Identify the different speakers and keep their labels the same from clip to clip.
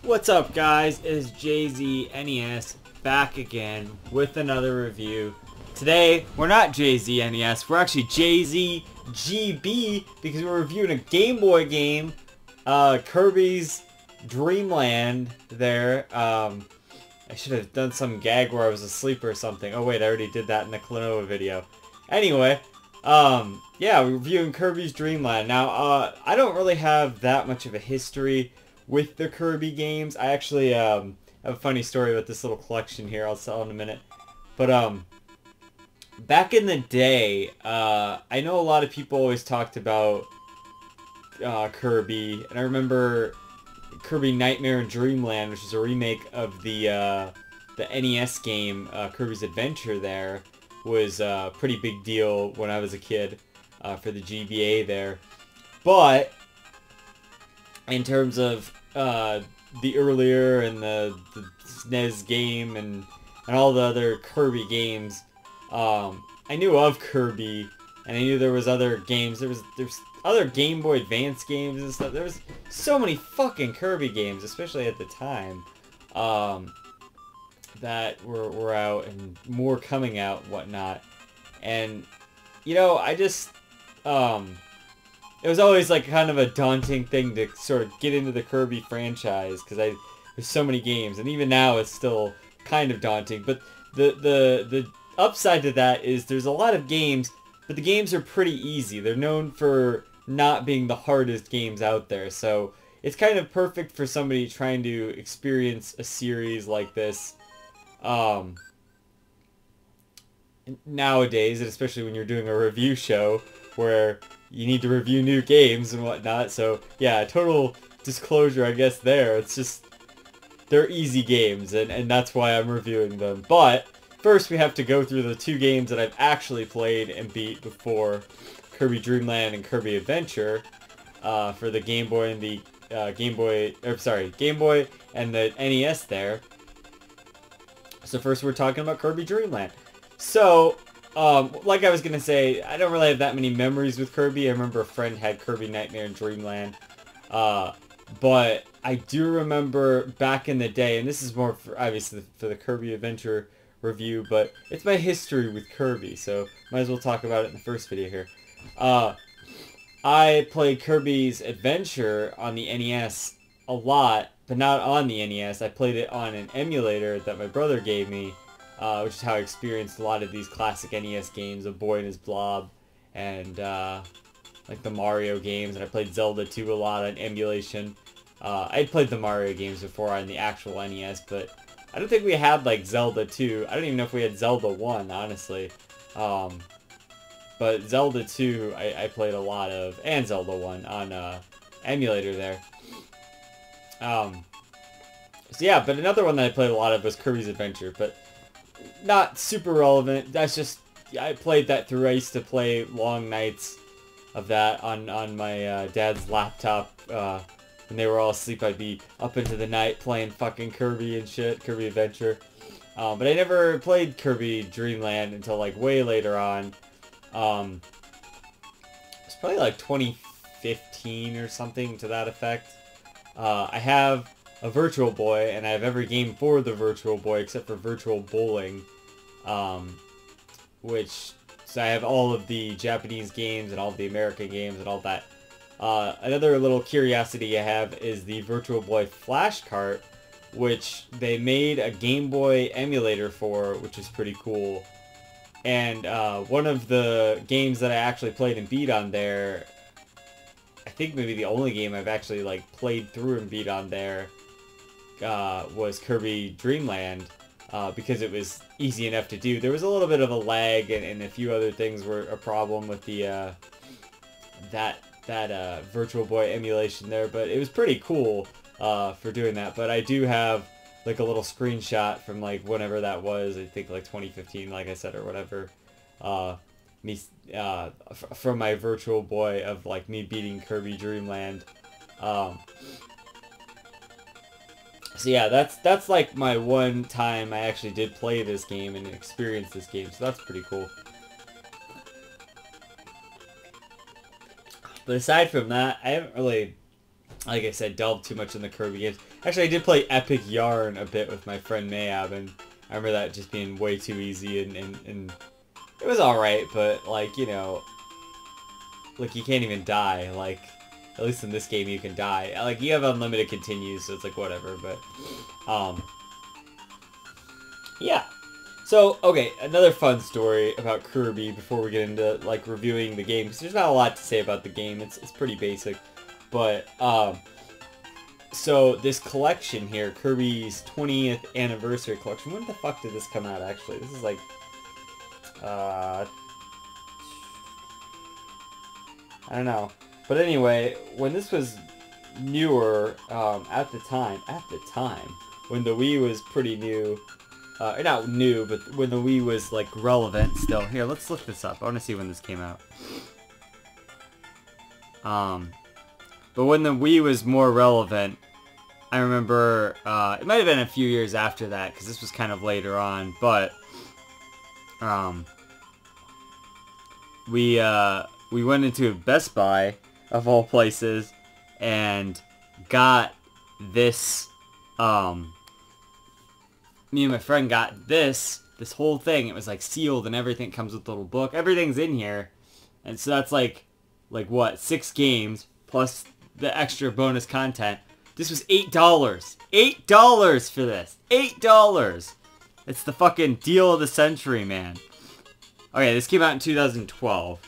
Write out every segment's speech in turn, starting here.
Speaker 1: What's up, guys? It's JZNES back again with another review. Today, we're not JZNES, we're actually JZGB because we're reviewing a Game Boy game, Kirby's Dream Land there. I should have done some gag where I was asleep or something. Oh wait, I already did that in the Klonoa video. Anyway, yeah, we're reviewing Kirby's Dream Land. Now, I don't really have that much of a history with the Kirby games. I actually have a funny story about this little collection here. I'll tell in a minute. But back in the day, I know a lot of people always talked about Kirby, and I remember Kirby Nightmare in Dreamland, which is a remake of the NES game Kirby's Adventure. There was a pretty big deal when I was a kid for the GBA there, but in terms of the earlier and the SNES game and all the other Kirby games, I knew of Kirby, and I knew there was other games. There's other Game Boy Advance games and stuff. There was so many fucking Kirby games, especially at the time, that were out, and more coming out and whatnot. And, you know, I just, it was always like kind of a daunting thing to sort of get into the Kirby franchise, because there's so many games, and even now it's still kind of daunting. But the upside to that is there's a lot of games, but the games are pretty easy. They're known for not being the hardest games out there, so it's kind of perfect for somebody trying to experience a series like this nowadays, and especially when you're doing a review show where you need to review new games and whatnot. So yeah, total disclosure I guess there. It's just, they're easy games, and that's why I'm reviewing them. But first we have to go through the two games that I've actually played and beat before, Kirby Dream Land and Kirby Adventure, for the Game Boy and the Game Boy and the NES there. So first we're talking about Kirby Dream Land. So, like I was gonna say, I don't really have that many memories with Kirby. I remember a friend had Kirby Nightmare in Dreamland, but I do remember back in the day, and this is more for, obviously for the Kirby Adventure review, but it's my history with Kirby, so might as well talk about it in the first video here. I played Kirby's Adventure on the NES a lot, but not on the NES. I played it on an emulator that my brother gave me, which is how I experienced a lot of these classic NES games, A Boy and His Blob, and like the Mario games, and I played Zelda 2 a lot on emulation. I'd played the Mario games before on the actual NES, but I don't think we had like Zelda 2. I don't even know if we had Zelda 1, honestly. But Zelda 2 I played a lot of, and Zelda 1 on emulator there. So yeah, but another one that I played a lot of was Kirby's Adventure, but not super relevant. That's just, I played that through. I used to play long nights of that on my dad's laptop. When they were all asleep, I'd be up into the night playing fucking Kirby and shit, Kirby Adventure. But I never played Kirby Dream Land until like way later on. It's probably like 2015 or something to that effect. I have a Virtual Boy, and I have every game for the Virtual Boy except for Virtual Bowling, so I have all of the Japanese games and all of the American games and all that. Another little curiosity I have is the Virtual Boy Flash Cart, which they made a Game Boy emulator for, which is pretty cool. And one of the games that I actually played and beat on there, I think maybe the only game I've actually like played through and beat on there, was Kirby Dream Land, because it was easy enough to do. There was a little bit of a lag, and a few other things were a problem with the that Virtual Boy emulation there, but it was pretty cool for doing that. But I do have like a little screenshot from like whenever that was, I think like 2015, like I said, or whatever, from my Virtual Boy of like me beating Kirby Dream Land. So yeah, that's like my one time I actually did play this game and experience this game, so that's pretty cool. But aside from that, I haven't really like I said, delve too much in the Kirby games. Actually, I did play Epic Yarn a bit with my friend Mayab, and I remember that just being way too easy, and it was alright, but, like, you know, like, you can't even die. Like, at least in this game you can die. Like, you have unlimited continues, so it's like, whatever, but, yeah. So, okay, another fun story about Kirby before we get into, like, reviewing the game, because there's not a lot to say about the game. It's pretty basic. But, so this collection here, Kirby's 20th anniversary collection, when the fuck did this come out, actually? This is, like, I don't know. But anyway, when this was newer, at the time, when the Wii was pretty new, not new, but when the Wii was, like, relevant still. Here, let's look this up. I want to see when this came out. But when the Wii was more relevant, I remember, it might have been a few years after that, because this was kind of later on, but, we went into Best Buy, of all places, and got this, me and my friend got this whole thing. It was, like, sealed and everything. Comes with a little book. Everything's in here. And so that's, like what, 6 games, plus the extra bonus content. This was $8. $8 for this. $8! It's the fucking deal of the century, man. Okay, this came out in 2012.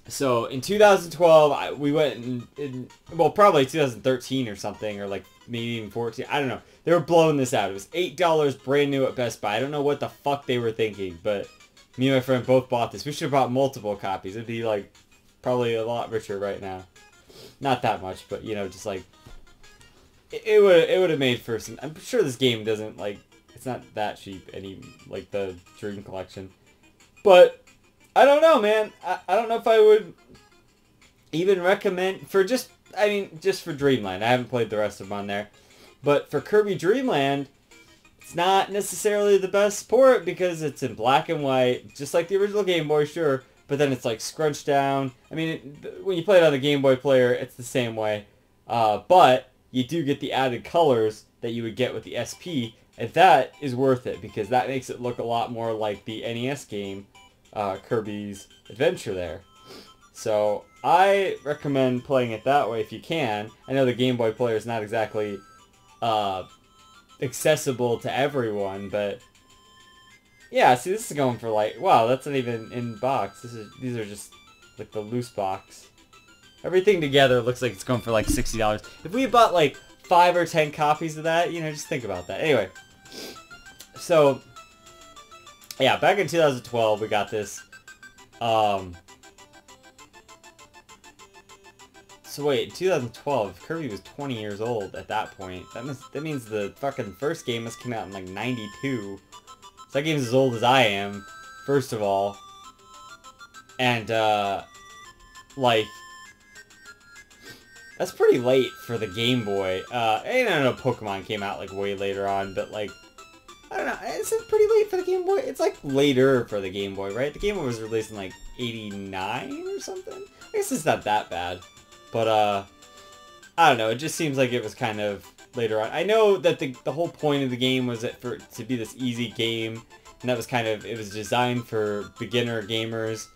Speaker 1: So in 2012, we went in, well, probably 2013 or something, or like maybe even 14. I don't know. They were blowing this out. It was $8 brand new at Best Buy. I don't know what the fuck they were thinking, but me and my friend both bought this. We should have bought multiple copies. It'd be like probably a lot richer right now. Not that much, but you know, just like it would have made for some. I'm sure this game doesn't, like, it's not that cheap, any, like the Dream Collection, but I don't know, man. I don't know if I would even recommend for just for Dreamland. I haven't played the rest of them on there, but for Kirby Dreamland, it's not necessarily the best port because it's in black and white, just like the original Game Boy, sure. But then it's like scrunched down. I mean, when you play it on the Game Boy player, it's the same way. But you do get the added colors that you would get with the SP, and that is worth it because that makes it look a lot more like the NES game, Kirby's Adventure there. So I recommend playing it that way if you can. I know the Game Boy player is not exactly accessible to everyone, but yeah, see, this is going for like, wow, that's not even in box. These are just like the loose box. Everything together looks like it's going for like $60. If we bought like 5 or 10 copies of that, you know, just think about that. Anyway, so yeah, back in 2012 we got this. So wait, 2012, Kirby was 20 years old at that point. That means the fucking first game must come out in like 92. So that game's as old as I am, first of all. And, like, that's pretty late for the Game Boy. And I know Pokemon came out, like, way later on, but, like, I don't know, is it pretty late for the Game Boy? It's, like, later for the Game Boy, right? The Game Boy was released in, like, 89 or something? I guess it's not that bad. But, I don't know, it just seems like it was kind of later on. I know that the whole point of the game was that for it to be this easy game, and that was kind of, it was designed for beginner gamers,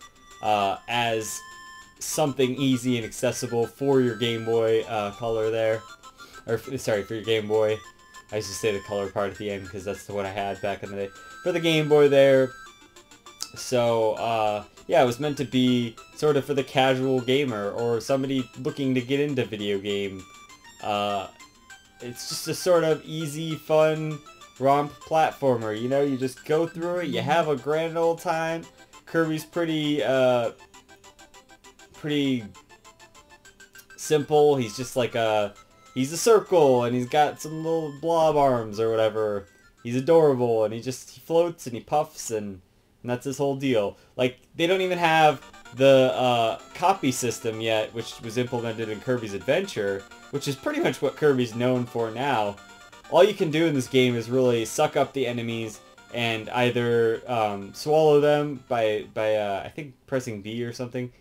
Speaker 1: as something easy and accessible for your Game Boy, Color there. Or, sorry, for your Game Boy. I used to say the color part at the end, because that's the one I had back in the day. For the Game Boy there. So, yeah, it was meant to be sort of for the casual gamer, or somebody looking to get into video game. It's just a sort of easy, fun, romp platformer, you know? You just go through it, you have a grand old time. Kirby's pretty simple. He's just like he's a circle, and he's got some little blob arms or whatever. He's adorable, and he floats, and he puffs, and that's his whole deal. Like, they don't even have the copy system yet, which was implemented in Kirby's Adventure, which is pretty much what Kirby's known for now. All you can do in this game is really suck up the enemies and either swallow them by I think pressing B or something,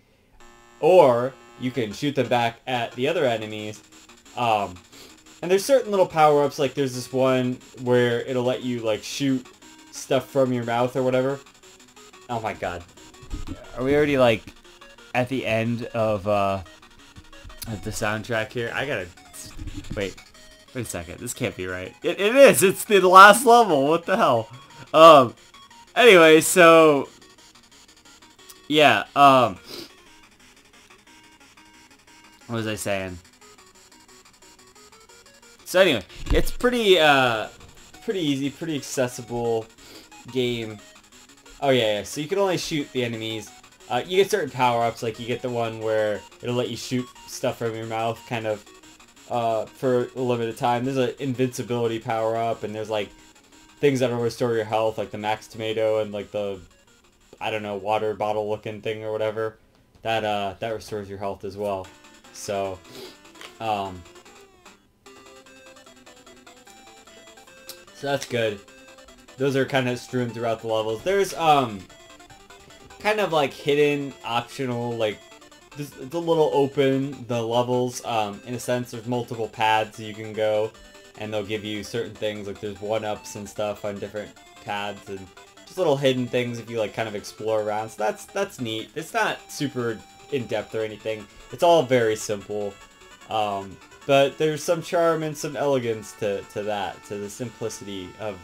Speaker 1: or you can shoot them back at the other enemies. And there's certain little power-ups, like there's this one where it'll let you like shoot stuff from your mouth or whatever. Oh my god. Are we already like at the end of the soundtrack here? I gotta wait a second. This can't be right. It is. It's the last level. What the hell? Anyway, so yeah. What was I saying? So anyway, it's pretty easy, pretty accessible game. Oh yeah. So you can only shoot the enemies. You get certain power-ups, like you get the one where it'll let you shoot stuff from your mouth, kind of, for a limited time. There's an invincibility power-up, and there's like things that'll restore your health, like the max tomato and like the, I don't know, water bottle looking thing or whatever. That restores your health as well. So, so that's good. Those are kind of strewn throughout the levels. There's, kind of like hidden, optional, like, it's a little open, the levels, in a sense. There's multiple paths you can go, and they'll give you certain things, like there's 1-ups and stuff on different paths, and just little hidden things if you, like, kind of explore around. So that's neat. It's not super in-depth or anything. It's all very simple. But there's some charm and some elegance to that, to the simplicity of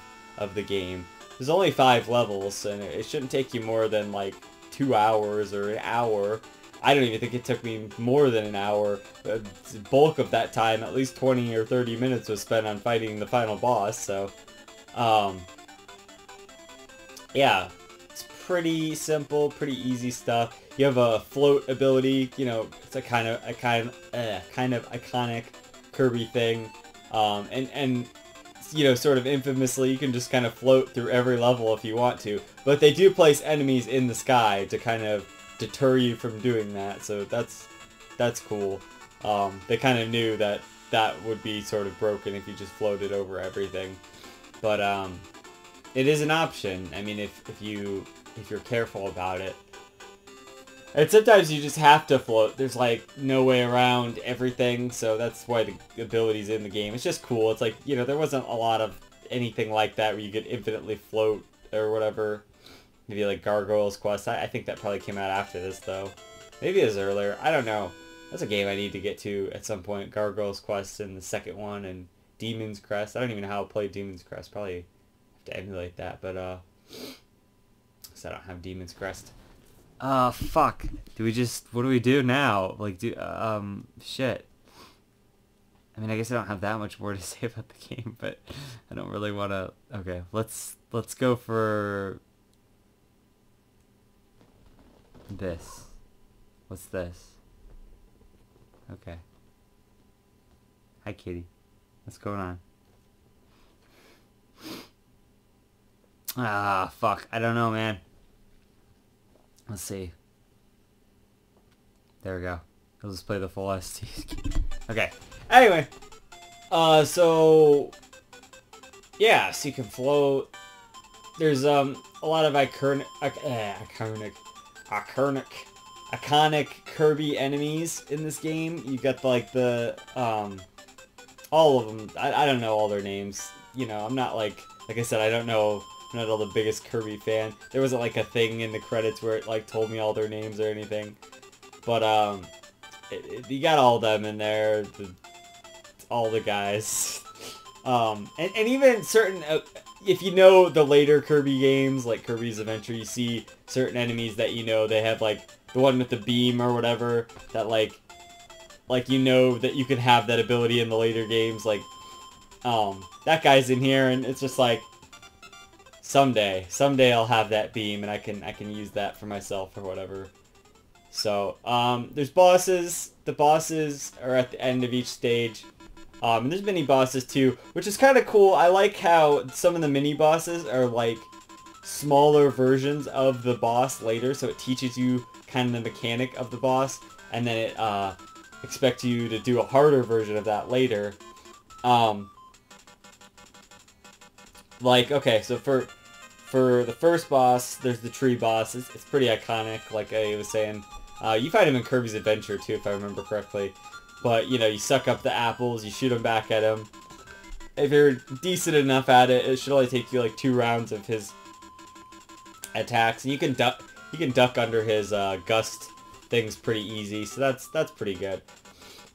Speaker 1: the game. There's only 5 levels, and it shouldn't take you more than like 2 hours or an hour. I don't even think it took me more than an hour. The bulk of that time, at least 20 or 30 minutes, was spent on fighting the final boss. So, yeah, it's pretty simple, pretty easy stuff. You have a float ability. You know, it's a kind of iconic Kirby thing, and you know, sort of infamously, you can just kind of float through every level if you want to. But they do place enemies in the sky to kind of deter you from doing that, so that's cool. They kind of knew that would be sort of broken if you just floated over everything. But it is an option. I mean, if you're careful about it. And sometimes you just have to float. There's like no way around everything, so that's why the ability's in the game. It's just cool. It's like, you know, there wasn't a lot of anything like that where you could infinitely float or whatever. Maybe like Gargoyle's Quest. I think that probably came out after this, though. Maybe it was earlier. I don't know. That's a game I need to get to at some point. Gargoyle's Quest and the second one, and Demon's Crest. I don't even know how to play Demon's Crest. Probably have to emulate that, but because I don't have Demon's Crest. Fuck. What do we do now? Like, shit. I mean, I guess I don't have that much more to say about the game, but I don't really want to... Okay, let's go for... this. What's this? Okay. Hi, kitty. What's going on? Fuck. I don't know, man. Let's see. There we go. I'll just play the full ST. Okay. Anyway. So... yeah, so you can float. There's, a lot of iconic Kirby enemies in this game. You got, like, the, all of them. I don't know all their names. You know, I'm not, like I said, I don't know... I'm not all the biggest Kirby fan. There wasn't like a thing in the credits where it like told me all their names or anything. But you got all of them in there, all the guys. And even certain, if you know the later Kirby games, like Kirby's Adventure, you see certain enemies that you know they have like the one with the beam or whatever that like you know that you can have that ability in the later games. Like that guy's in here, and it's just like. Someday I'll have that beam, and I can use that for myself or whatever. So, there's bosses. The bosses are at the end of each stage. And there's mini bosses too, which is kind of cool. I like how some of the mini bosses are like smaller versions of the boss later, so it teaches you kind of the mechanic of the boss, and then it expects you to do a harder version of that later. Like, okay, so for the first boss, there's the tree boss. It's pretty iconic, like I was saying. You find him in Kirby's Adventure too, if I remember correctly. But, you know, you suck up the apples, you shoot them back at him. If you're decent enough at it, it should only take you like 2 rounds of his attacks. And you can duck under his gust things pretty easy, so that's pretty good.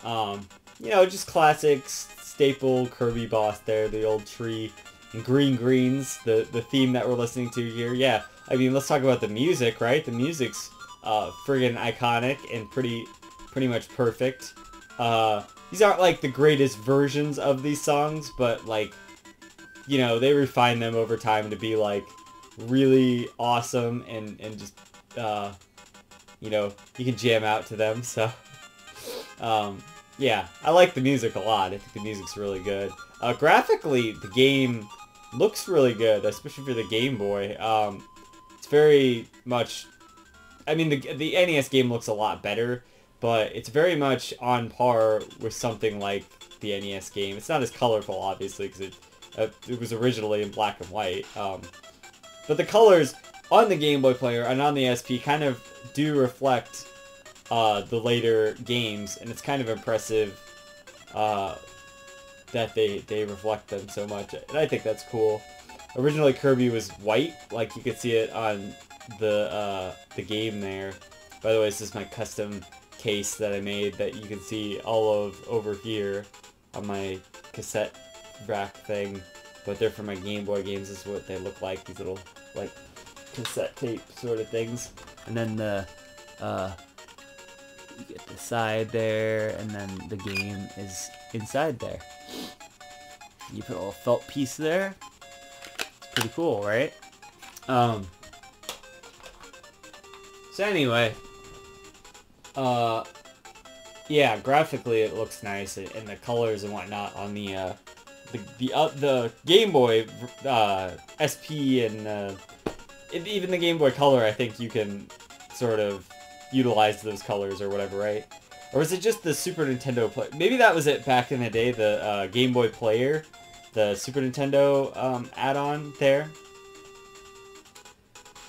Speaker 1: You know, just classic staple Kirby boss there, the old tree. And green greens, the theme that we're listening to here. Yeah, I mean, let's talk about the music, right? The music's friggin' iconic and pretty much perfect. These aren't like the greatest versions of these songs, but like, you know, they refine them over time to be like really awesome and just, you know, you can jam out to them. So, yeah, I like the music a lot. I think the music's really good. Graphically, the game looks really good, especially for the Game Boy. It's very much, I mean, the NES game looks a lot better, but it's very much on par with something like the NES game. It's not as colorful, obviously, because it was originally in black and white. But the colors on the Game Boy player and on the SP kind of do reflect the later games, and it's kind of impressive that they reflect them so much, and I think that's cool. Originally Kirby was white, like you could see it on the game there. By the way, this is my custom case that I made that you can see all of over here on my cassette rack thing, but they're for my Game Boy games. This is what they look like, these little like cassette tape sort of things. And then the you get the side there, and then the game is inside there. You put a little felt piece there. It's pretty cool, right? So anyway, yeah, graphically it looks nice, and the colors and whatnot on the Game Boy SP and even the Game Boy Color. I think you can sort of utilize those colors or whatever, right? Or was it just the Super Nintendo play? Maybe that was it back in the day, the Game Boy Player, the Super Nintendo add-on there.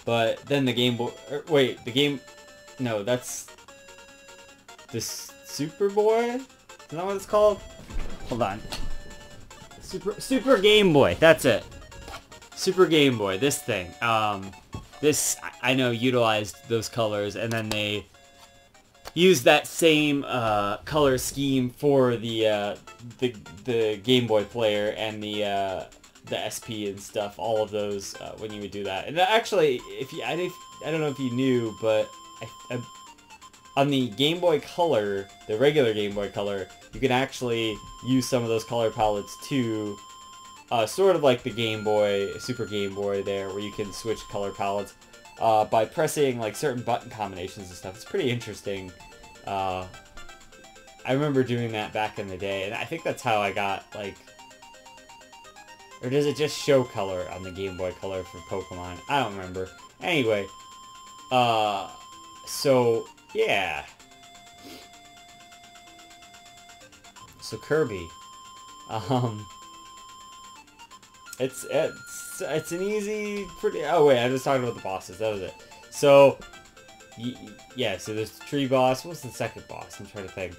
Speaker 1: But then the Game Boy... wait, the Game... No, that's... the Super Boy? Is that what it's called? Hold on. Super Game Boy, that's it. Super Game Boy, this thing. This, I know, utilized those colors, and then they used that same color scheme for the Game Boy player and the SP and stuff. All of those when you would do that. And actually, I don't know if you knew, but on the Game Boy Color, the regular Game Boy Color, you can actually use some of those color palettes too. Sort of like the Game Boy, Super Game Boy there, where you can switch color palettes by pressing like certain button combinations and stuff. It's pretty interesting. I remember doing that back in the day, and I think that's how I got, like... Or does it just show color on the Game Boy Color for Pokemon? I don't remember. Anyway, so, yeah. So Kirby. It's an easy, pretty... Oh, wait, I was talking about the bosses. That was it. So, yeah, so there's the tree boss. What's the second boss? I'm trying to think.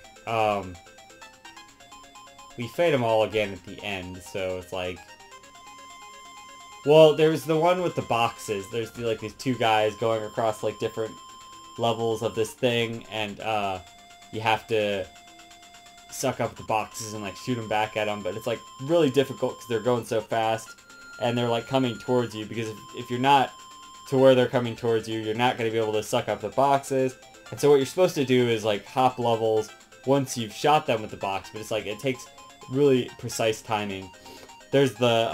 Speaker 1: We fight them all again at the end, so it's like... Well, there's the one with the boxes. There's, like, these two guys going across, like, different levels of this thing, and, you have to suck up the boxes and, like, shoot them back at them, but it's, like, really difficult because they're going so fast, and they're, like, coming towards you, because if you're not to where they're coming towards you, you're not going to be able to suck up the boxes, and so what you're supposed to do is, like, hop levels once you've shot them with the box, but it's, like, it takes really precise timing. There's the,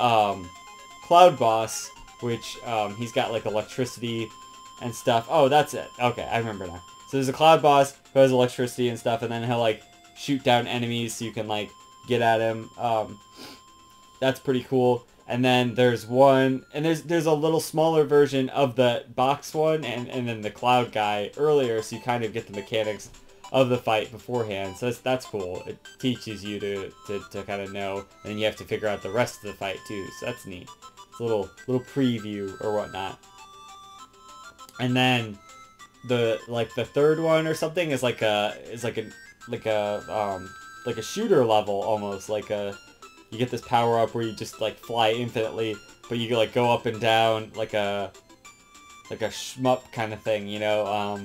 Speaker 1: Cloud Boss, which, he's got, like, electricity and stuff. Oh, that's it. Okay, I remember now. So there's a Cloud Boss who has electricity and stuff, and then he'll, like, shoot down enemies so you can, like, get at him. That's pretty cool. And then there's one, and there's a little smaller version of the box one, and then the cloud guy earlier, so you kind of get the mechanics of the fight beforehand. So that's cool. It teaches you to kind of know, and then you have to figure out the rest of the fight too. So that's neat. It's a little preview or whatnot. And then the third one or something is like a shooter level almost, like you get this power up where you just like fly infinitely, but you like go up and down like a shmup kind of thing, you know.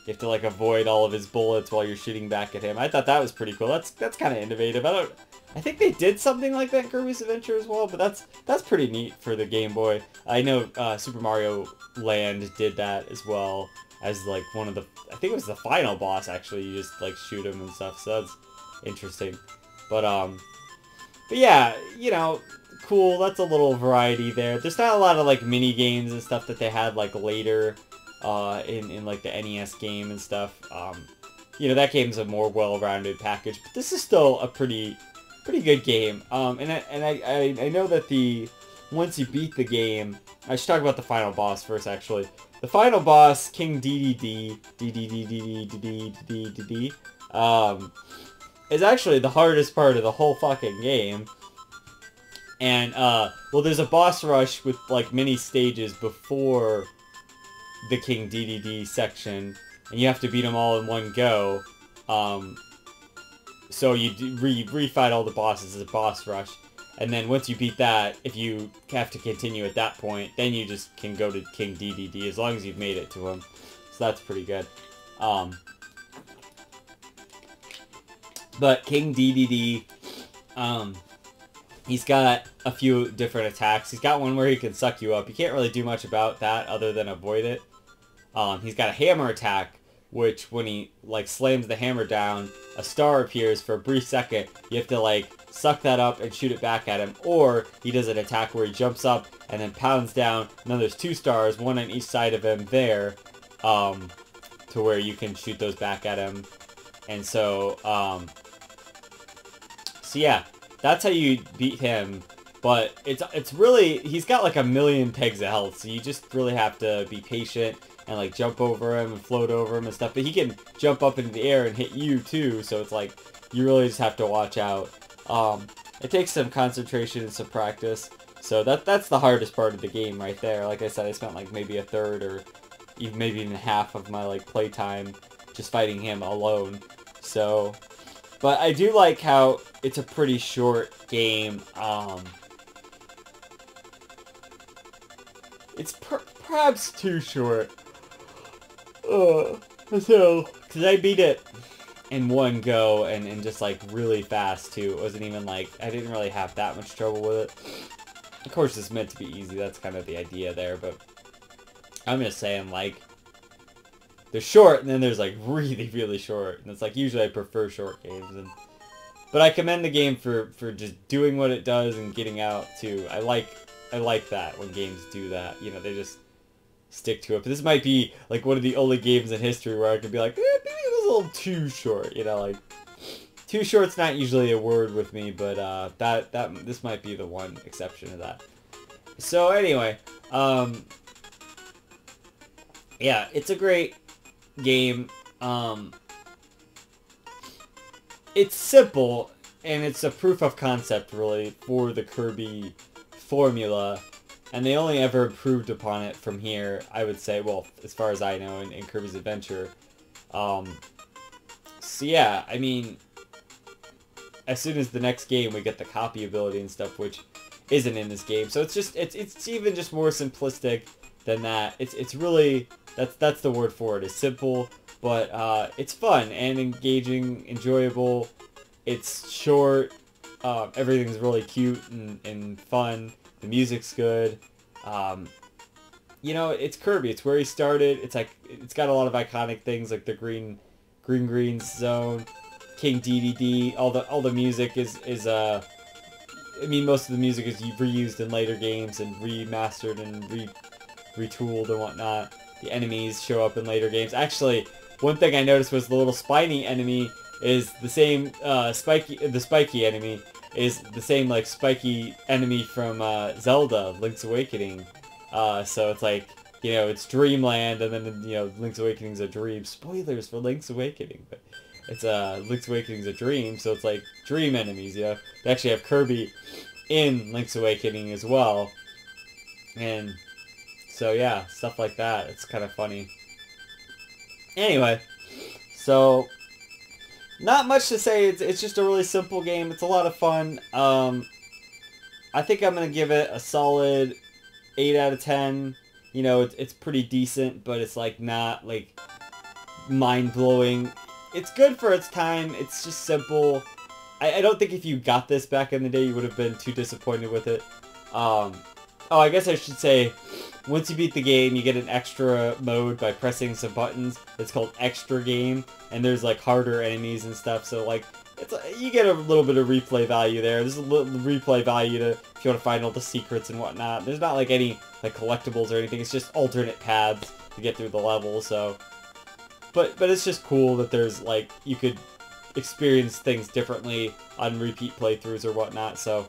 Speaker 1: You have to like avoid all of his bullets while you're shooting back at him. I thought that was pretty cool. That's kind of innovative. I think they did something like that in Kirby's Adventure as well, but that's pretty neat for the Game Boy. I know Super Mario Land did that as well as like one of the, I think it was the final boss actually. You just like shoot him and stuff, so that's interesting. But yeah, you know, cool. That's a little variety there. There's not a lot of like mini games and stuff that they had like later in like the NES game and stuff. You know, that game's a more well-rounded package, but this is still a pretty good game. And I know that once you beat the game, I should talk about the final boss first actually. The final boss, King DDD, is actually the hardest part of the whole fucking game. And, well, there's a boss rush with, like, mini stages before the King DDD section, and you have to beat them all in one go. So you refight all the bosses as a boss rush, and then once you beat that, if you have to continue at that point, then you just can go to King DDD as long as you've made it to him. So that's pretty good. But King DDD, he's got a few different attacks. He's got one where he can suck you up. You can't really do much about that other than avoid it. He's got a hammer attack, which when he like slams the hammer down, a star appears for a brief second. You have to like suck that up and shoot it back at him. Or he does an attack where he jumps up and then pounds down. And then there's two stars, one on each side of him there, to where you can shoot those back at him. And so, so yeah, that's how you beat him. But it's really, he's got like a million pegs of health, so you just really have to be patient and like jump over him and float over him and stuff. But he can jump up into the air and hit you too, so it's like you really just have to watch out. It takes some concentration and some practice. So that's the hardest part of the game right there. Like I said, I spent like maybe a third or even maybe even half of my like playtime just fighting him alone. So, but I do like how it's a pretty short game. It's perhaps too short. So, because I beat it in one go and just like really fast too. It wasn't even like, I didn't really have that much trouble with it. Of course it's meant to be easy, that's kind of the idea there, but I'm just saying like, they're short and then there's like really, really short. And it's like, usually I prefer short games. But I commend the game for just doing what it does and getting out too. I like that when games do that. You know, they just stick to it. But this might be like one of the only games in history where I could be like, maybe it was a little too short. You know, like too short's not usually a word with me, but this might be the one exception to that. So anyway, yeah, it's a great game. It's simple and it's a proof of concept really for the Kirby formula, and they only ever improved upon it from here, I would say, well, as far as I know, in Kirby's Adventure. So yeah, I mean, as soon as the next game we get the copy ability and stuff, which isn't in this game, so it's even just more simplistic than that. It's really, that's the word for it. It's simple, but it's fun and engaging, enjoyable. It's short. Everything's really cute and fun. The music's good. You know, it's Kirby. It's where he started. It's like, it's got a lot of iconic things like the green zone, King DDD. All the music is I mean, most of the music is reused in later games and remastered and retooled and whatnot. The enemies show up in later games. Actually, one thing I noticed was the little spiny enemy is the same, the spiky enemy is the same, like, spiky enemy from, Zelda, Link's Awakening. So it's like, you know, it's Dreamland, and then, you know, Link's Awakening's a dream. Spoilers for Link's Awakening, but it's, Link's Awakening's a dream, so it's like dream enemies, you know? They actually have Kirby in Link's Awakening as well. And so, yeah, stuff like that. It's kind of funny. Anyway, so not much to say. It's just a really simple game. It's a lot of fun. I think I'm gonna give it a solid 8 out of 10. You know, it's pretty decent, but it's like not like mind blowing. It's good for its time. It's just simple. I don't think if you got this back in the day, you would have been too disappointed with it. Oh, I guess I should say, once you beat the game, you get an extra mode by pressing some buttons. It's called Extra Game, and there's like harder enemies and stuff. So like, you get a little bit of replay value there. There's a little replay value to if you want to find all the secrets and whatnot. There's not like any like collectibles or anything. It's just alternate paths to get through the level. So, but it's just cool that there's like you could experience things differently on repeat playthroughs or whatnot. So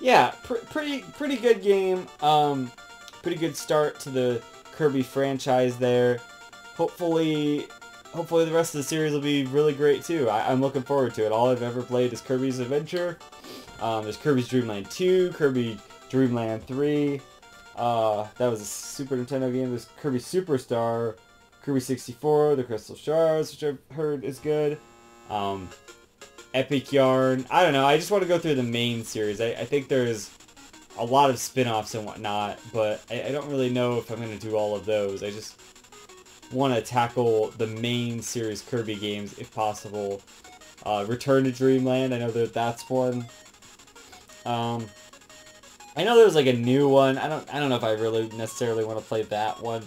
Speaker 1: yeah, pretty good game. Pretty good start to the Kirby franchise there. Hopefully the rest of the series will be really great too. I'm looking forward to it. All I've ever played is Kirby's Adventure. There's Kirby's Dream Land 2, Kirby Dream Land 3. That was a Super Nintendo game. There's Kirby Superstar, Kirby 64, the Crystal Shards, which I've heard is good. Epic Yarn. I don't know. I just want to go through the main series. I think there's a lot of spin-offs and whatnot, but I don't really know if I'm going to do all of those. I just want to tackle the main series Kirby games if possible. Return to Dreamland. I know that's one. I know there's like a new one. I don't know if I really necessarily want to play that one,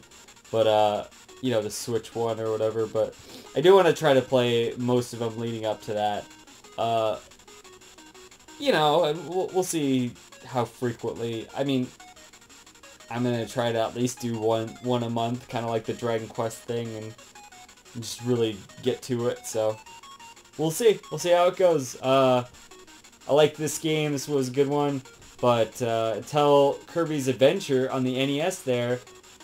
Speaker 1: but you know, the Switch one or whatever. But I do want to try to play most of them leading up to that. You know, and we'll see how frequently. I mean, I'm gonna try to at least do one a month, kind of like the Dragon Quest thing, and just really get to it. So we'll see. We'll see how it goes. I like this game. This was a good one. But until Kirby's Adventure on the NES there,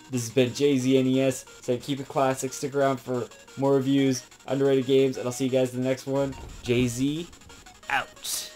Speaker 1: this has been JZNES. So keep it classic. Stick around for more reviews, underrated games, and I'll see you guys in the next one. JZ out.